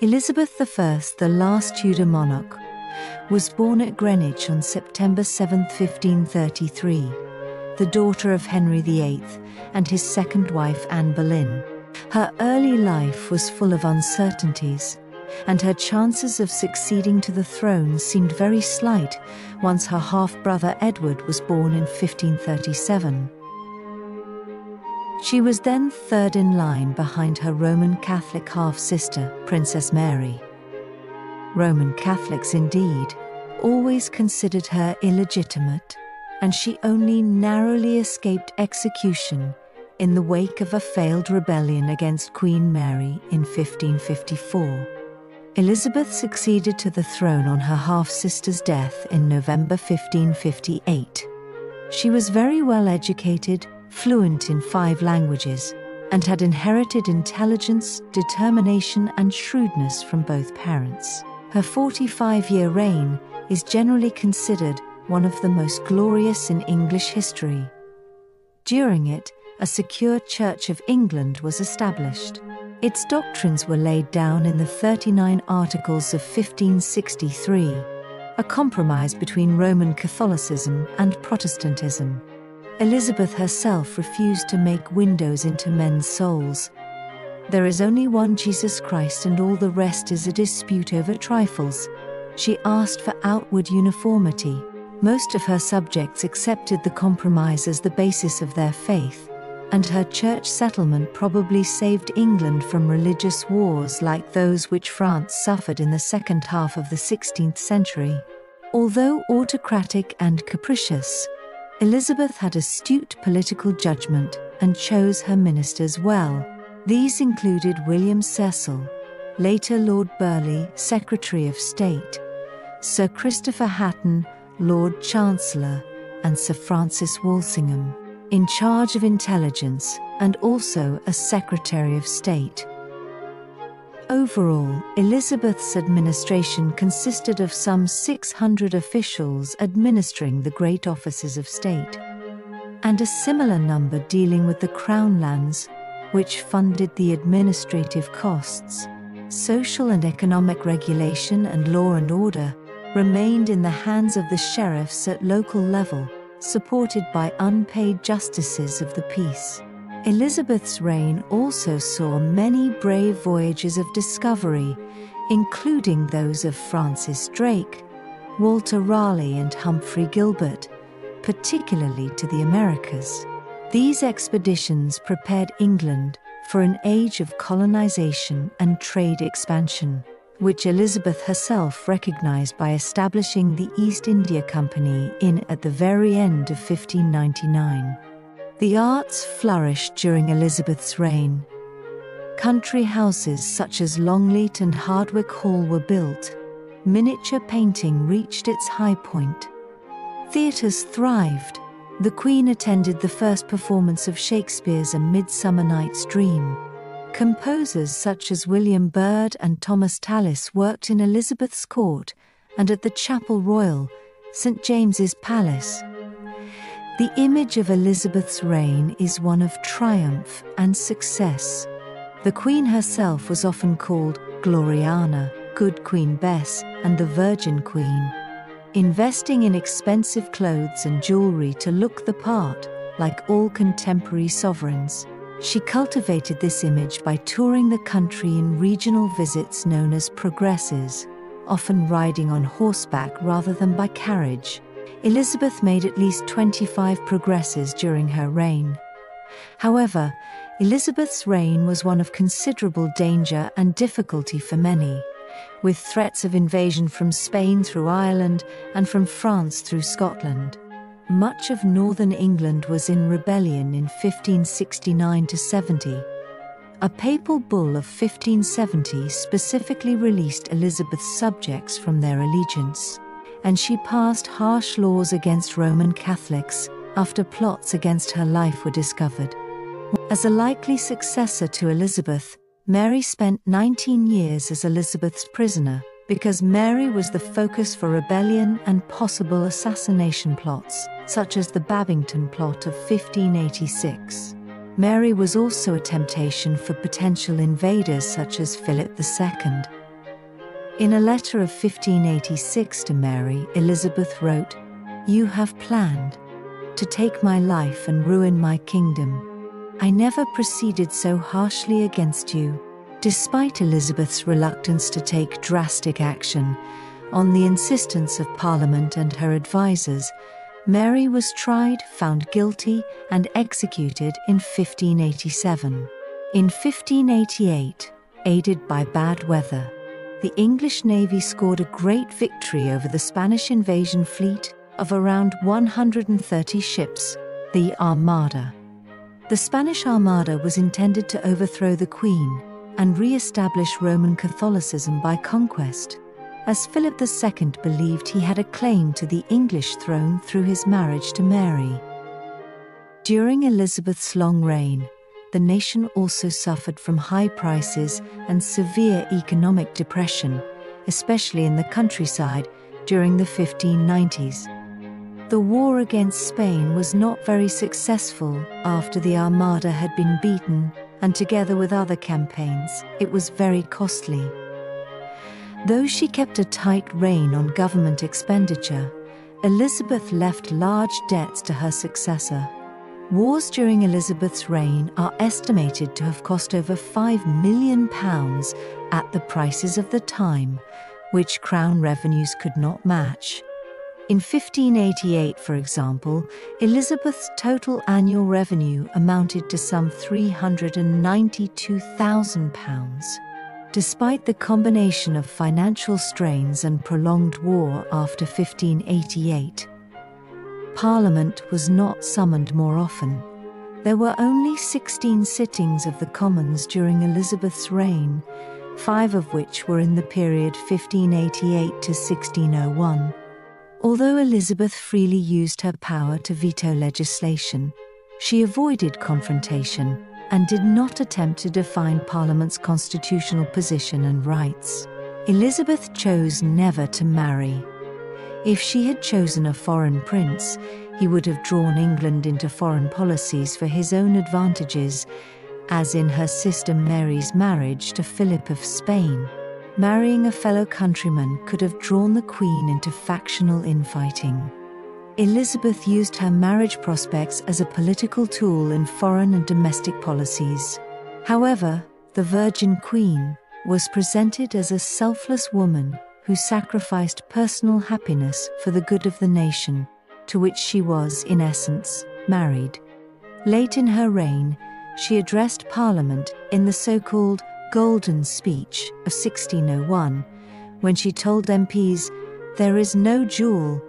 Elizabeth I, the last Tudor monarch, was born at Greenwich on September 7, 1533, the daughter of Henry VIII and his second wife Anne Boleyn. Her early life was full of uncertainties, and her chances of succeeding to the throne seemed very slight once her half-brother Edward was born in 1537. She was then third in line behind her Roman Catholic half-sister, Princess Mary. Roman Catholics, indeed, always considered her illegitimate, and she only narrowly escaped execution in the wake of a failed rebellion against Queen Mary in 1554. Elizabeth succeeded to the throne on her half-sister's death in November 1558. She was very well educated, fluent in 5 languages, and had inherited intelligence, determination, and shrewdness from both parents. Her 45-year reign is generally considered one of the most glorious in English history. During it, a secure Church of England was established. Its doctrines were laid down in the 39 Articles of 1563, a compromise between Roman Catholicism and Protestantism. Elizabeth herself refused to make windows into men's souls. There is only one Jesus Christ, and all the rest is a dispute over trifles. She asked for outward uniformity. Most of her subjects accepted the compromise as the basis of their faith, and her church settlement probably saved England from religious wars like those which France suffered in the second half of the 16th century. Although autocratic and capricious, Elizabeth had astute political judgment and chose her ministers well. These included William Cecil, later Lord Burleigh, Secretary of State, Sir Christopher Hatton, Lord Chancellor, and Sir Francis Walsingham, in charge of intelligence and also as Secretary of State. Overall, Elizabeth's administration consisted of some 600 officials administering the great offices of state, and a similar number dealing with the Crown lands, which funded the administrative costs. Social and economic regulation and law and order remained in the hands of the sheriffs at local level, supported by unpaid justices of the peace. Elizabeth's reign also saw many brave voyages of discovery, including those of Francis Drake, Walter Raleigh, and Humphrey Gilbert, particularly to the Americas. These expeditions prepared England for an age of colonization and trade expansion, which Elizabeth herself recognized by establishing the East India Company at the very end of 1599. The arts flourished during Elizabeth's reign. Country houses such as Longleat and Hardwicke Hall were built. Miniature painting reached its high point. Theatres thrived. The Queen attended the first performance of Shakespeare's A Midsummer Night's Dream. Composers such as William Byrd and Thomas Tallis worked in Elizabeth's court and at the Chapel Royal, St James's Palace. The image of Elizabeth's reign is one of triumph and success. The Queen herself was often called Gloriana, Good Queen Bess, and the Virgin Queen, investing in expensive clothes and jewelry to look the part, like all contemporary sovereigns. She cultivated this image by touring the country in regional visits known as progresses, often riding on horseback rather than by carriage. Elizabeth made at least 25 progresses during her reign. However, Elizabeth's reign was one of considerable danger and difficulty for many, with threats of invasion from Spain through Ireland and from France through Scotland. Much of northern England was in rebellion in 1569–70. A papal bull of 1570 specifically released Elizabeth's subjects from their allegiance, and she passed harsh laws against Roman Catholics after plots against her life were discovered. As a likely successor to Elizabeth, Mary spent 19 years as Elizabeth's prisoner, because Mary was the focus for rebellion and possible assassination plots, such as the Babington plot of 1586. Mary was also a temptation for potential invaders such as Philip II. In a letter of 1586 to Mary, Elizabeth wrote, "You have planned to take my life and ruin my kingdom. I never proceeded so harshly against you." Despite Elizabeth's reluctance to take drastic action, on the insistence of Parliament and her advisers, Mary was tried, found guilty, and executed in 1587. In 1588, aided by bad weather, the English Navy scored a great victory over the Spanish invasion fleet of around 130 ships, the Armada. The Spanish Armada was intended to overthrow the Queen and re-establish Roman Catholicism by conquest, as Philip II believed he had a claim to the English throne through his marriage to Mary. During Elizabeth's long reign, the nation also suffered from high prices and severe economic depression, especially in the countryside during the 1590s. The war against Spain was not very successful after the Armada had been beaten, and together with other campaigns, it was very costly. Though she kept a tight rein on government expenditure, Elizabeth left large debts to her successor. Wars during Elizabeth's reign are estimated to have cost over £5 million at the prices of the time, which Crown revenues could not match. In 1588, for example, Elizabeth's total annual revenue amounted to some £392,000. Despite the combination of financial strains and prolonged war after 1588, Parliament was not summoned more often. There were only 16 sittings of the Commons during Elizabeth's reign, 5 of which were in the period 1588 to 1601. Although Elizabeth freely used her power to veto legislation, she avoided confrontation and did not attempt to define Parliament's constitutional position and rights. Elizabeth chose never to marry. If she had chosen a foreign prince, he would have drawn England into foreign policies for his own advantages, as in her sister Mary's marriage to Philip of Spain. Marrying a fellow countryman could have drawn the Queen into factional infighting. Elizabeth used her marriage prospects as a political tool in foreign and domestic policies. However, the Virgin Queen was presented as a selfless woman who sacrificed personal happiness for the good of the nation, to which she was, in essence, married. Late in her reign, she addressed Parliament in the so-called Golden Speech of 1601, when she told MPs, "There is no jewel,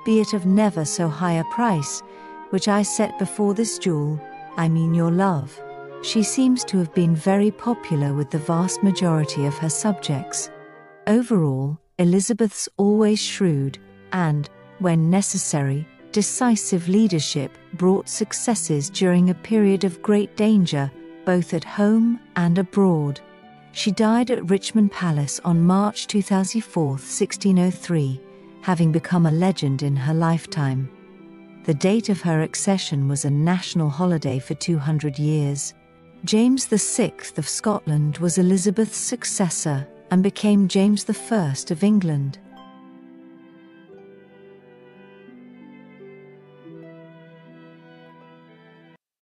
be it of never so high a price, which I set before this jewel, I mean your love." She seems to have been very popular with the vast majority of her subjects. Overall, Elizabeth's always shrewd and, when necessary, decisive leadership brought successes during a period of great danger, both at home and abroad. She died at Richmond Palace on March 24, 1603, having become a legend in her lifetime. The date of her accession was a national holiday for 200 years. James VI of Scotland was Elizabeth's successor and became James I of England.